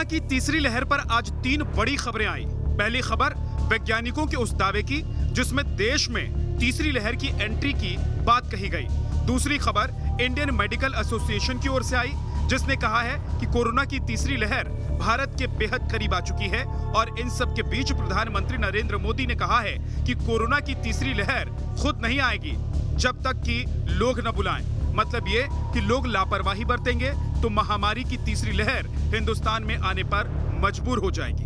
की तीसरी लहर पर आज 3 बड़ी खबरें आई। पहली खबर वैज्ञानिकों के उस दावे की जिसमें देश में तीसरी लहर की एंट्री की बात कही गई। दूसरी खबर इंडियन मेडिकल एसोसिएशन की ओर से आई जिसने कहा है कि कोरोना की तीसरी लहर भारत के बेहद करीब आ चुकी है और इन सब के बीच प्रधानमंत्री नरेंद्र मोदी ने कहा है कि कोरोना की तीसरी लहर खुद नहीं आएगी जब तक कि लोग न बुलाएं। मतलब ये कि लोग लापरवाही बरतेंगे तो महामारी की तीसरी लहर हिंदुस्तान में आने पर मजबूर हो जाएगी।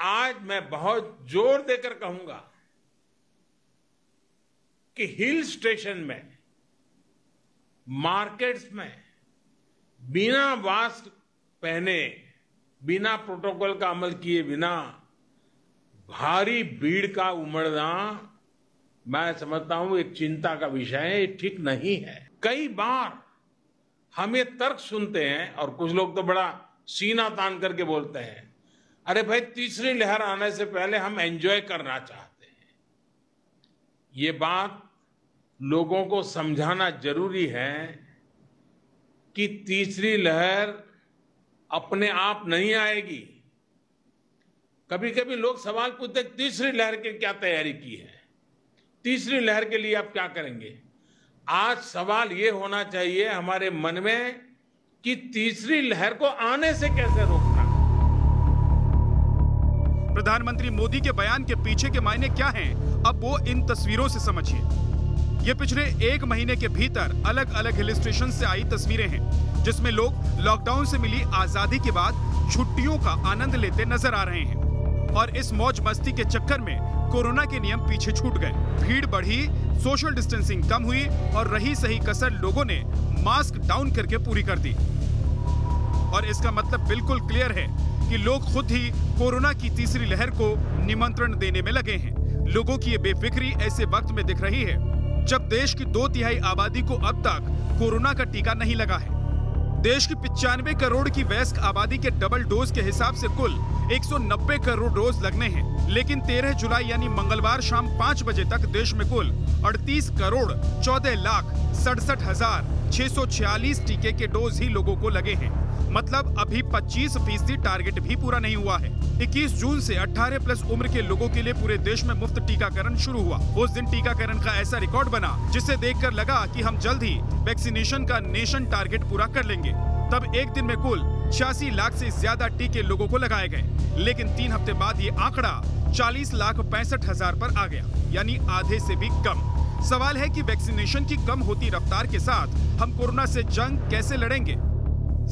आज मैं बहुत जोर देकर कहूंगा कि हिल स्टेशन में, मार्केट्स में बिना मास्क पहने, बिना प्रोटोकॉल का अमल किए बिना भारी भीड़ का उमड़ना मैं समझता हूं एक चिंता का विषय है, ये ठीक नहीं है। कई बार हम ये तर्क सुनते हैं और कुछ लोग तो बड़ा सीना तान करके बोलते हैं, अरे भाई तीसरी लहर आने से पहले हम एंजॉय करना चाहते हैं। ये बात लोगों को समझाना जरूरी है कि तीसरी लहर अपने आप नहीं आएगी। कभी कभी लोग सवाल पूछते हैं तीसरी लहर की क्या तैयारी की है, तीसरी लहर के लिए आप क्या करेंगे। आज सवाल ये होना चाहिए हमारे मन में कि तीसरी लहर को आने से कैसे रोकना। प्रधानमंत्री मोदी के बयान के पीछे के मायने क्या हैं, अब वो इन तस्वीरों से समझिए। ये पिछले 1 महीने के भीतर अलग अलग हिल स्टेशन से आई तस्वीरें हैं जिसमें लोग लॉकडाउन से मिली आजादी के बाद छुट्टियों का आनंद लेते नजर आ रहे हैं और इस मौज मस्ती के चक्कर में कोरोना के नियम पीछे छूट गए। भीड़ बढ़ी, सोशल डिस्टेंसिंग कम हुई और रही सही कसर लोगों ने मास्क डाउन करके पूरी कर दी। और इसका मतलब बिल्कुल क्लियर है कि लोग खुद ही कोरोना की तीसरी लहर को निमंत्रण देने में लगे हैं। लोगों की ये बेफिक्री ऐसे वक्त में दिख रही है जब देश की 2/3 आबादी को अब तक कोरोना का टीका नहीं लगा है। देश की 95 करोड़ की वयस्क आबादी के डबल डोज के हिसाब से कुल 190 करोड़ डोज लगने हैं, लेकिन 13 जुलाई यानी मंगलवार शाम 5 बजे तक देश में कुल 38 करोड़ 14,67,646 टीके के डोज ही लोगों को लगे हैं। मतलब अभी 25% टारगेट भी पूरा नहीं हुआ है। 21 जून से 18+ उम्र के लोगों के लिए पूरे देश में मुफ्त टीकाकरण शुरू हुआ। उस दिन टीकाकरण का ऐसा रिकॉर्ड बना जिसे देखकर लगा कि हम जल्द ही वैक्सीनेशन का नेशन टारगेट पूरा कर लेंगे। तब एक दिन में कुल 86 लाख से ज्यादा टीके लोगों को लगाए गए, लेकिन 3 हफ्ते बाद ये आंकड़ा 40,65,000 पर आ गया, यानी आधे से भी कम। सवाल है कि वैक्सीनेशन की कम होती रफ्तार के साथ हम कोरोना से जंग कैसे लड़ेंगे।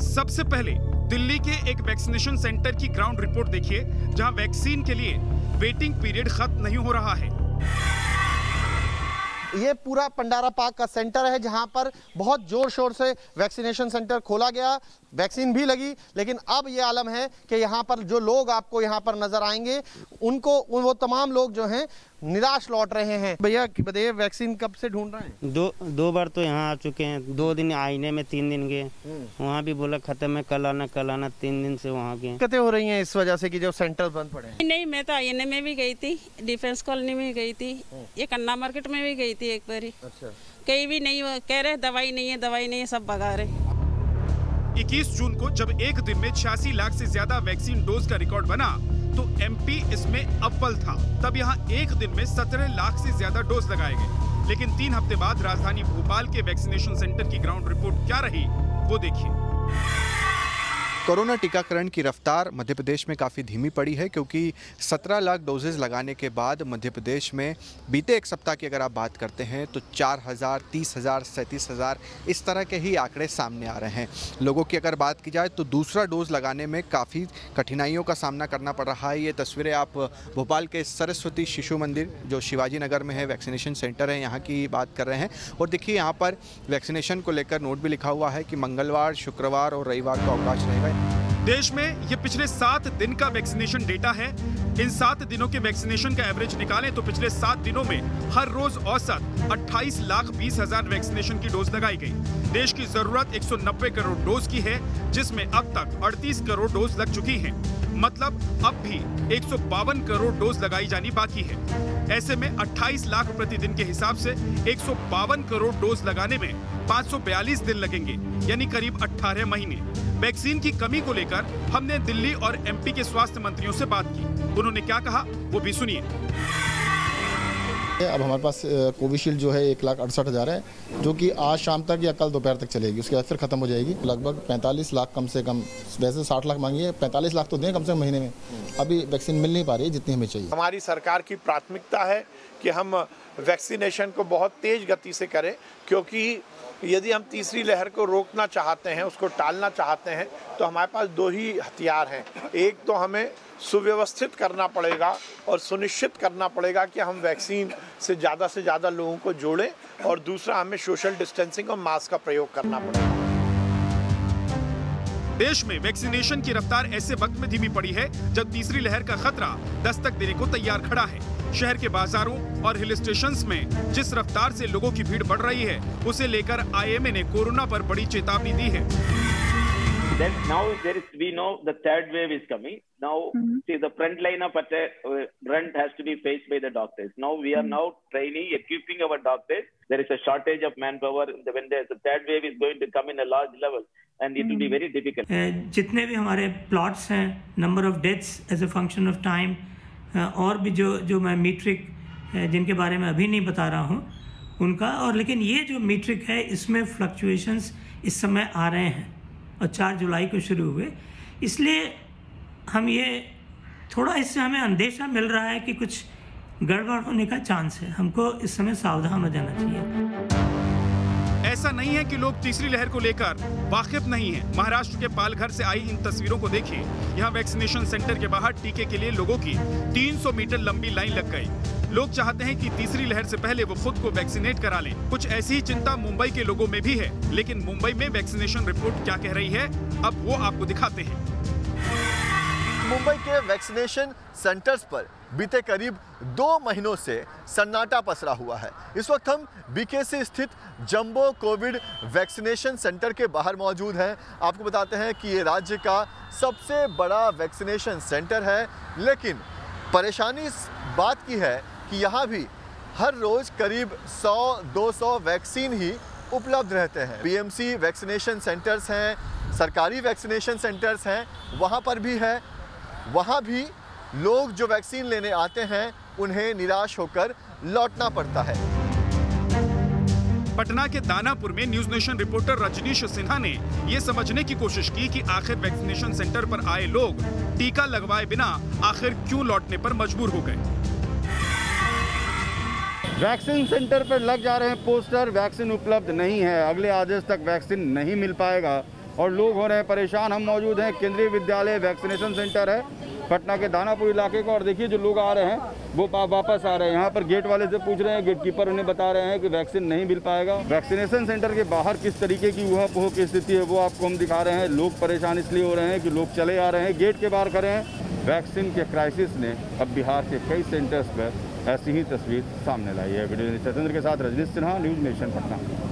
सबसे पहले दिल्ली के एक वैक्सीनेशन सेंटर की ग्राउंड रिपोर्ट देखिए जहां वैक्सीन के लिए वेटिंग पीरियड खत्म नहीं हो रहा है। ये पूरा पंडारा पार्क का सेंटर है जहां पर बहुत जोर शोर से वैक्सीनेशन सेंटर खोला गया, वैक्सीन भी लगी, लेकिन अब ये आलम है कि यहाँ पर जो लोग आपको यहाँ पर नजर आएंगे उनको वो तमाम लोग जो हैं निराश लौट रहे हैं। भैया बताइए वैक्सीन कब से ढूंढ रहे हैं? दो बार तो यहाँ आ चुके हैं, 2 दिन आईने में 3 दिन गए, वहाँ भी बोला खत्म है, कल आना 3 दिन से वहाँ गए। दिक्कतें हो रही हैं इस वजह से कि जो सेंटर बंद पड़े हैं? नहीं, मैं तो आईने में भी गई थी, डिफेंस कॉलोनी में गई थी, ये कन्ना मार्केट में भी गई थी एक बार। अच्छा। कहीं भी नहीं कह रहे दवाई नहीं है, सब भगा रहे। 21 जून को जब एक दिन में 86 लाख से ज्यादा वैक्सीन डोज का रिकॉर्ड बना तो एमपी इसमें अव्वल था। तब यहाँ एक दिन में 17 लाख से ज्यादा डोज लगाए गए, लेकिन 3 हफ्ते बाद राजधानी भोपाल के वैक्सीनेशन सेंटर की ग्राउंड रिपोर्ट क्या रही वो देखिए। कोरोना टीकाकरण की रफ्तार मध्य प्रदेश में काफ़ी धीमी पड़ी है क्योंकि 17 लाख डोजेज लगाने के बाद मध्य प्रदेश में बीते एक सप्ताह की अगर आप बात करते हैं तो 4,000, 30,000, 37,000 इस तरह के ही आंकड़े सामने आ रहे हैं। लोगों की अगर बात की जाए तो दूसरा डोज लगाने में काफ़ी कठिनाइयों का सामना करना पड़ रहा है। ये तस्वीरें आप भोपाल के सरस्वती शिशु मंदिर जो शिवाजी नगर में है, वैक्सीनेशन सेंटर है, यहाँ की बात कर रहे हैं। और देखिए यहाँ पर वैक्सीनेशन को लेकर नोट भी लिखा हुआ है कि मंगलवार, शुक्रवार और रविवार का अवकाश रहेगा। देश में ये पिछले 7 दिन का वैक्सीनेशन डेटा है। इन 7 दिनों के वैक्सीनेशन का एवरेज निकालें तो पिछले 7 दिनों में हर रोज औसत 28,20,000 वैक्सीनेशन की डोज लगाई गई। देश की जरूरत 190 करोड़ डोज की है, जिसमें अब तक 38 करोड़ डोज लग चुकी है। मतलब अब भी 152 करोड़ डोज लगाई जानी बाकी है। ऐसे में 28 लाख प्रतिदिन के हिसाब से 152 करोड़ डोज लगाने में 542 दिन लगेंगे, यानी करीब 18 महीने। वैक्सीन की कमी को लेकर हमने दिल्ली और एमपी के स्वास्थ्य मंत्रियों से बात की। उन्होंने क्या कहा वो भी सुनिए। अब हमारे पास कोविशील्ड जो है 1,68,000 है, जो कि आज शाम तक या कल दोपहर तक चलेगी, उसके बाद फिर खत्म हो जाएगी। लगभग 45 लाख कम से कम, वैसे 60 लाख मांगी है, 45 लाख तो दें कम से कम महीने में। अभी वैक्सीन मिल नहीं पा रही है जितनी हमें चाहिए। हमारी सरकार की प्राथमिकता है कि हम वैक्सीनेशन को बहुत तेज गति से करें, क्योंकि यदि हम तीसरी लहर को रोकना चाहते हैं, उसको टालना चाहते हैं, तो हमारे पास दो ही हथियार हैं। एक तो हमें सुव्यवस्थित करना पड़ेगा और सुनिश्चित करना पड़ेगा कि हम वैक्सीन से ज़्यादा लोगों को जोड़ें, और दूसरा हमें सोशल डिस्टेंसिंग और मास्क का प्रयोग करना पड़ेगा। देश में वैक्सीनेशन की रफ्तार ऐसे वक्त में धीमी पड़ी है जब तीसरी लहर का खतरा दस्तक देने को तैयार खड़ा है। शहर के बाजारों और हिल स्टेशंस में जिस रफ्तार से लोगों की भीड़ बढ़ रही है, उसे लेकर आईएमए ने कोरोना पर बड़ी चेतावनी दी है। Then now we know the third wave is coming. Now see the front line of front has to be faced by the doctors. Now we are now training, equipping our doctors. There is a shortage of manpower when the third wave is going to come in a large level, and it will be very difficult. जितने भी हमारे plots हैं, number of deaths as a function of time, और भी जो मैं metric जिनके बारे में अभी नहीं बता रहा हूँ उनका, और लेकिन ये जो मीट्रिक है इसमें फ्लक्चुएशंस इस समय आ रहे हैं और 4 जुलाई को शुरू हुए, इसलिए हम ये थोड़ा इससे हमें अंदेशा मिल रहा है कि कुछ गड़बड़ होने का चांस है। हमको इस समय सावधान हो जाना चाहिए। ऐसा नहीं है कि लोग तीसरी लहर को लेकर वाकिफ नहीं है। महाराष्ट्र के पालघर से आई इन तस्वीरों को देखिए। यहाँ वैक्सीनेशन सेंटर के बाहर टीके के लिए लोगों की 300 मीटर लंबी लाइन लग गई। लोग चाहते हैं कि तीसरी लहर से पहले वो खुद को वैक्सीनेट करा लें। कुछ ऐसी ही चिंता मुंबई के लोगों में भी है, लेकिन मुंबई में वैक्सीनेशन रिपोर्ट क्या कह रही है, अब वो आपको दिखाते हैं। मुंबई के वैक्सीनेशन सेंटर्स पर बीते करीब 2 महीनों से सन्नाटा पसरा हुआ है। इस वक्त हम बीकेसी स्थित जंबो कोविड वैक्सीनेशन सेंटर के बाहर मौजूद हैं। आपको बताते हैं कि ये राज्य का सबसे बड़ा वैक्सीनेशन सेंटर है, लेकिन परेशानी इस बात की है कि यहाँ भी हर रोज़ करीब 100-200 वैक्सीन ही उपलब्ध रहते हैं। बीएमसी वैक्सीनेशन सेंटर्स हैं, सरकारी वैक्सीनेशन सेंटर्स हैं, वहाँ पर भी है। वहाँ भी लोग जो वैक्सीन लेने आते हैं उन्हें निराश होकर लौटना पड़ता है। पटना के दानापुर में News Nation reporter Rajnish Sinha ने ये समझने की कोशिश की कि आखिर वैक्सीनेशन सेंटर पर आए लोग टीका लगवाए बिना आखिर क्यों लौटने पर मजबूर हो गए। वैक्सीन सेंटर पर लग जा रहे हैं पोस्टर, वैक्सीन उपलब्ध नहीं है, अगले आदेश तक वैक्सीन नहीं मिल पाएगा और लोग हो रहे हैं परेशान। हम मौजूद हैं केंद्रीय विद्यालय वैक्सीनेशन सेंटर है पटना के दानापुर इलाके का, और देखिए जो लोग आ रहे हैं वो वापस आ रहे हैं। यहाँ पर गेट वाले से पूछ रहे हैं, गेट कीपर उन्हें बता रहे हैं कि वैक्सीन नहीं मिल पाएगा। वैक्सीनेशन सेंटर के बाहर किस तरीके की ऊहा-पोह की स्थिति है वो आपको हम दिखा रहे हैं। लोग परेशान इसलिए हो रहे हैं कि लोग चले आ रहे हैं, गेट के बाहर खड़े हैं। वैक्सीन के क्राइसिस ने अब बिहार के कई सेंटर्स पर ऐसी ही तस्वीर सामने लाई है। वीडियो सतेंद्र के साथ रजनीश सिन्हा, न्यूज नेशन पटना।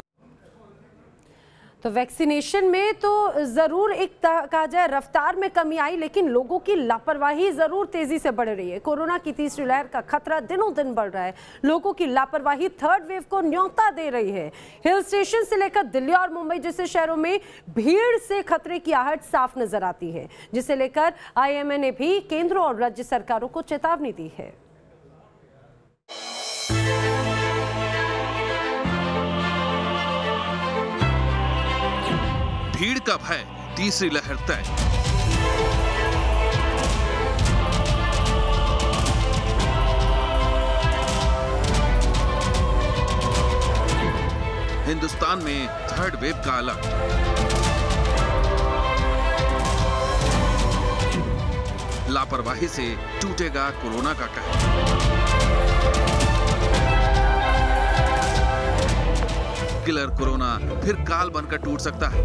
तो वैक्सीनेशन में तो ज़रूर एक कहा जाए रफ्तार में कमी आई, लेकिन लोगों की लापरवाही ज़रूर तेज़ी से बढ़ रही है। कोरोना की तीसरी लहर का खतरा दिनों दिन बढ़ रहा है। लोगों की लापरवाही थर्ड वेव को न्योता दे रही है। हिल स्टेशन से लेकर दिल्ली और मुंबई जैसे शहरों में भीड़ से खतरे की आहट साफ नजर आती है, जिसे लेकर आईएमए ने भी केंद्र और राज्य सरकारों को चेतावनी दी है। भीड़ का भय, तीसरी लहर तय। हिंदुस्तान में थर्ड वेव का अलर्ट। लापरवाही से टूटेगा कोरोना का कहर। किलर कोरोना फिर काल बनकर टूट सकता है।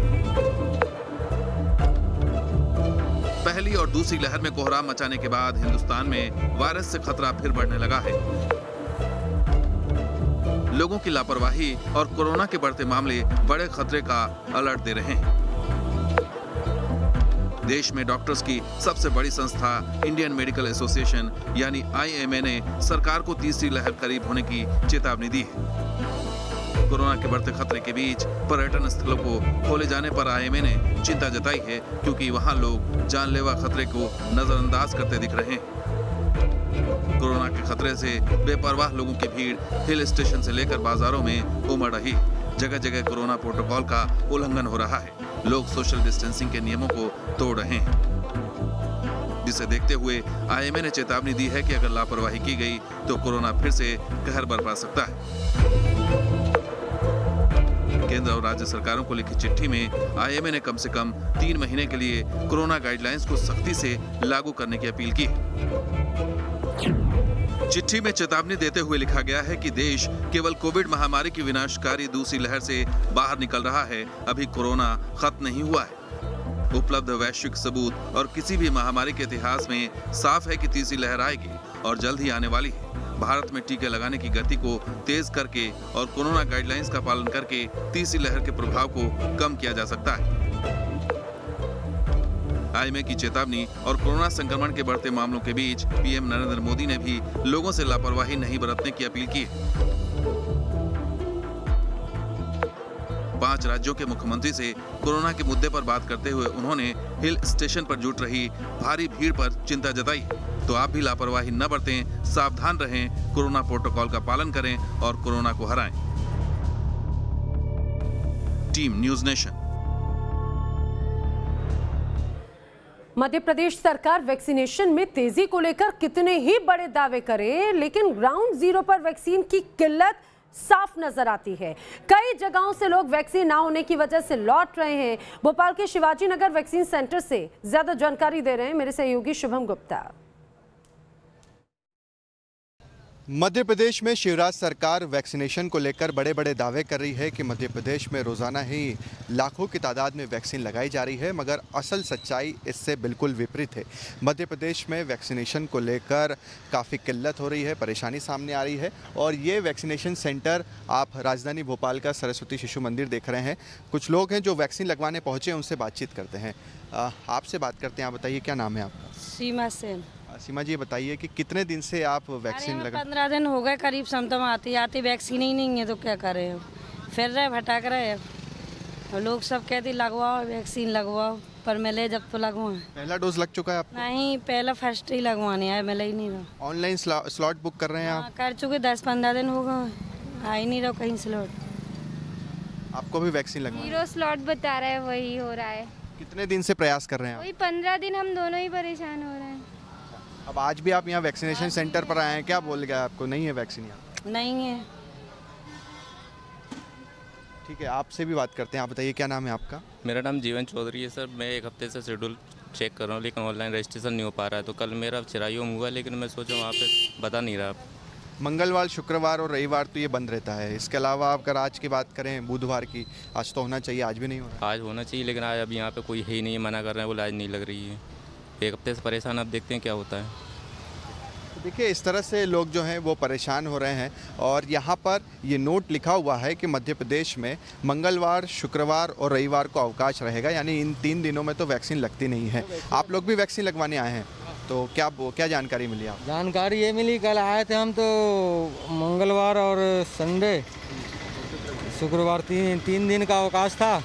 पहली और दूसरी लहर में कोहराम मचाने के बाद हिंदुस्तान में वायरस से खतरा फिर बढ़ने लगा है। लोगों की लापरवाही और कोरोना के बढ़ते मामले बड़े खतरे का अलर्ट दे रहे हैं। देश में डॉक्टर्स की सबसे बड़ी संस्था इंडियन मेडिकल एसोसिएशन यानी आईएमए ने सरकार को तीसरी लहर करीब होने की चेतावनी दी है। कोरोना के बढ़ते खतरे के बीच पर्यटन स्थलों को खोले जाने पर आईएमए ने चिंता जताई है, क्योंकि वहां लोग जानलेवा खतरे को नजरअंदाज करते दिख रहे हैं। कोरोना के खतरे से बेपरवाह लोगों की भीड़ हिल स्टेशन से लेकर बाजारों में उमड़ रही। जगह जगह कोरोना प्रोटोकॉल का उल्लंघन हो रहा है। लोग सोशल डिस्टेंसिंग के नियमों को तोड़ रहे हैं, जिसे देखते हुए आईएमए ने चेतावनी दी है कि अगर लापरवाही की गई तो कोरोना फिर से कहर बरपा सकता है। केंद्र और राज्य सरकारों को लिखी चिट्ठी में आईएमए ने कम से कम 3 महीने के लिए कोरोना गाइडलाइंस को सख्ती से लागू करने की अपील की। चिट्ठी में चेतावनी देते हुए लिखा गया है कि देश केवल कोविड महामारी की विनाशकारी दूसरी लहर से बाहर निकल रहा है, अभी कोरोना खत्म नहीं हुआ है। उपलब्ध वैश्विक सबूत और किसी भी महामारी के इतिहास में साफ है कि तीसरी लहर आएगी और जल्द ही आने वाली है। भारत में टीके लगाने की गति को तेज करके और कोरोना गाइडलाइंस का पालन करके तीसरी लहर के प्रभाव को कम किया जा सकता है। आईएमए की चेतावनी और कोरोना संक्रमण के बढ़ते मामलों के बीच पीएम नरेंद्र मोदी ने भी लोगों से लापरवाही नहीं बरतने की अपील की है। 5 राज्यों के मुख्यमंत्री से कोरोना के मुद्दे पर बात करते हुए उन्होंने हिल स्टेशन पर जुट रही भारी भीड़ पर चिंता जताई। तो आप भी लापरवाही न बरतें, सावधान रहें, कोरोना प्रोटोकॉल का पालन करें और कोरोना को हराएं। Team News Nation. Madhya Pradesh सरकार वैक्सीनेशन में तेजी को लेकर कितने ही बड़े दावे करे, लेकिन ग्राउंड जीरो पर वैक्सीन की किल्लत साफ नजर आती है। कई जगहों से लोग वैक्सीन ना होने की वजह से लौट रहे हैं। भोपाल के शिवाजी नगर वैक्सीन सेंटर से ज्यादा जानकारी दे रहे हैं मेरे सहयोगी शुभम गुप्ता। मध्य प्रदेश में शिवराज सरकार वैक्सीनेशन को लेकर बड़े बड़े दावे कर रही है कि मध्य प्रदेश में रोज़ाना ही लाखों की तादाद में वैक्सीन लगाई जा रही है, मगर असल सच्चाई इससे बिल्कुल विपरीत है। मध्य प्रदेश में वैक्सीनेशन को लेकर काफ़ी किल्लत हो रही है, परेशानी सामने आ रही है। और ये वैक्सीनेशन सेंटर आप राजधानी भोपाल का सरस्वती शिशु मंदिर देख रहे हैं। कुछ लोग हैं जो वैक्सीन लगवाने पहुँचे, उनसे बातचीत करते हैं। आपसे बात करते हैं। आप बताइए, क्या नाम है आपका? सीमा सेन। सीमा जी, बताइए कि कितने दिन से आप वैक्सीन लगा? 15 दिन हो गए करीब। सिम्टम आती वैक्सीन ही नहीं है तो क्या करें, फिर रहे भटक रहे। और लोग सब कहते लगवाओ वैक्सीन लगवाओ, पर मिले जब तो लगवाएं। पहला डोज लग चुका है आपको? नहीं, पहला फर्स्ट ही लगवाने आए, मिले ही नहीं रहा। ऑनलाइन स्लॉट बुक कर रहे हैं आप? कर चुके, 10-15 दिन हो गए, आ ही नहीं रहा कहीं स्लॉट। आपको भी वैक्सीन लगवाना? 0 स्लॉट बता रहा है, वही हो रहा है। कितने दिन से प्रयास कर रहे हैं? वही 15 दिन, हम दोनों ही परेशान हो रहे हैं। अब आज भी आप यहाँ वैक्सीनेशन सेंटर पर आए हैं, क्या बोल गया आपको? नहीं है वैक्सीन यहाँ? नहीं है। ठीक है, आपसे भी बात करते हैं। आप बताइए, क्या नाम है आपका? मेरा नाम जीवन चौधरी है सर। मैं 1 हफ्ते से शेड्यूल चेक कर रहा हूँ, लेकिन ऑनलाइन रजिस्ट्रेशन नहीं हो पा रहा है। तो कल मेरा चिरायु हुआ, लेकिन मैं सोचा वहाँ पे बता नहीं रहा। मंगलवार, शुक्रवार और रविवार तो ये बंद रहता है। इसके अलावा अगर आज की बात करें, बुधवार की, आज तो होना चाहिए, आज भी नहीं हो रहा? आज होना चाहिए, लेकिन आज अभी यहाँ पे कोई है ही नहीं, मना कर रहे हैं, बोले आज नहीं लग रही है। 1 हफ्ते से परेशान, अब देखते हैं क्या होता है। देखिए, इस तरह से लोग जो हैं वो परेशान हो रहे हैं। और यहाँ पर ये नोट लिखा हुआ है कि मध्य प्रदेश में मंगलवार, शुक्रवार और रविवार को अवकाश रहेगा, यानी इन 3 दिनों में तो वैक्सीन लगती नहीं है। आप लोग भी वैक्सीन लगवाने आए हैं, तो क्या जानकारी मिली आप? जानकारी ये मिली, कल आए थे हम, तो मंगलवार और संडे, शुक्रवार 3 दिन का अवकाश था।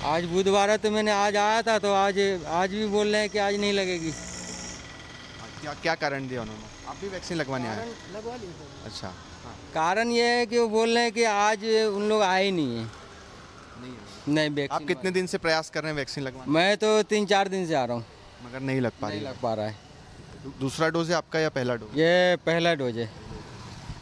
आज बुधवार है, तो मैंने आज आया था, तो आज भी बोल रहे हैं कि आज नहीं लगेगी। क्या कारण दिया उन्होंने? आप भी वैक्सीन लगवाने आए? लगवा ली। अच्छा, कारण ये है कि वो बोल रहे हैं कि आज उन लोग आए नहीं है। नहीं। आप कितने दिन से प्रयास कर रहे हैं वैक्सीन लगवाने? मैं तो 3-4 दिन से आ रहा हूँ, मगर नहीं लग पा रहा है। दूसरा डोज है आपका या पहला डोज? ये पहला डोज है।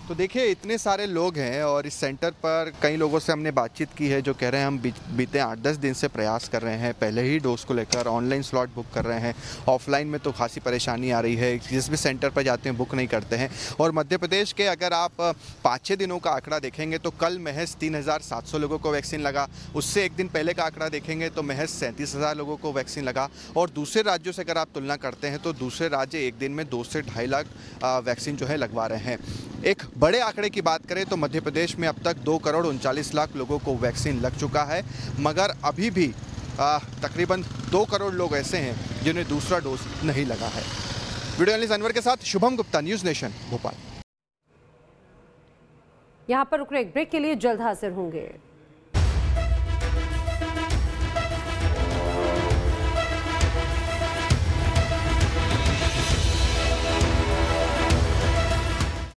तो देखिए, इतने सारे लोग हैं और इस सेंटर पर कई लोगों से हमने बातचीत की है जो कह रहे हैं हम बीते 8-10 दिन से प्रयास कर रहे हैं, पहले ही डोज को लेकर ऑनलाइन स्लॉट बुक कर रहे हैं। ऑफलाइन में तो खासी परेशानी आ रही है, जिस भी सेंटर पर जाते हैं बुक नहीं करते हैं। और मध्य प्रदेश के अगर आप 5-6 दिनों का आंकड़ा देखेंगे तो कल महज 3700 लोगों को वैक्सीन लगा। उससे एक दिन पहले का आंकड़ा देखेंगे तो महज 37,000 लोगों को वैक्सीन लगा। और दूसरे राज्यों से अगर आप तुलना करते हैं तो दूसरे राज्य एक दिन में 2 से 2.5 लाख वैक्सीन जो है लगवा रहे हैं। एक बड़े आंकड़े की बात करें तो मध्य प्रदेश में अब तक 2,39,00,000 लोगों को वैक्सीन लग चुका है, मगर अभी भी तकरीबन 2 करोड़ लोग ऐसे हैं जिन्हें दूसरा डोज नहीं लगा है। वीडियो जर्नलिस्ट अनवर के साथ शुभम गुप्ता, न्यूज़ नेशन, भोपाल। यहाँ पर रुक रहे एक ब्रेक के लिए, जल्द हाजिर होंगे।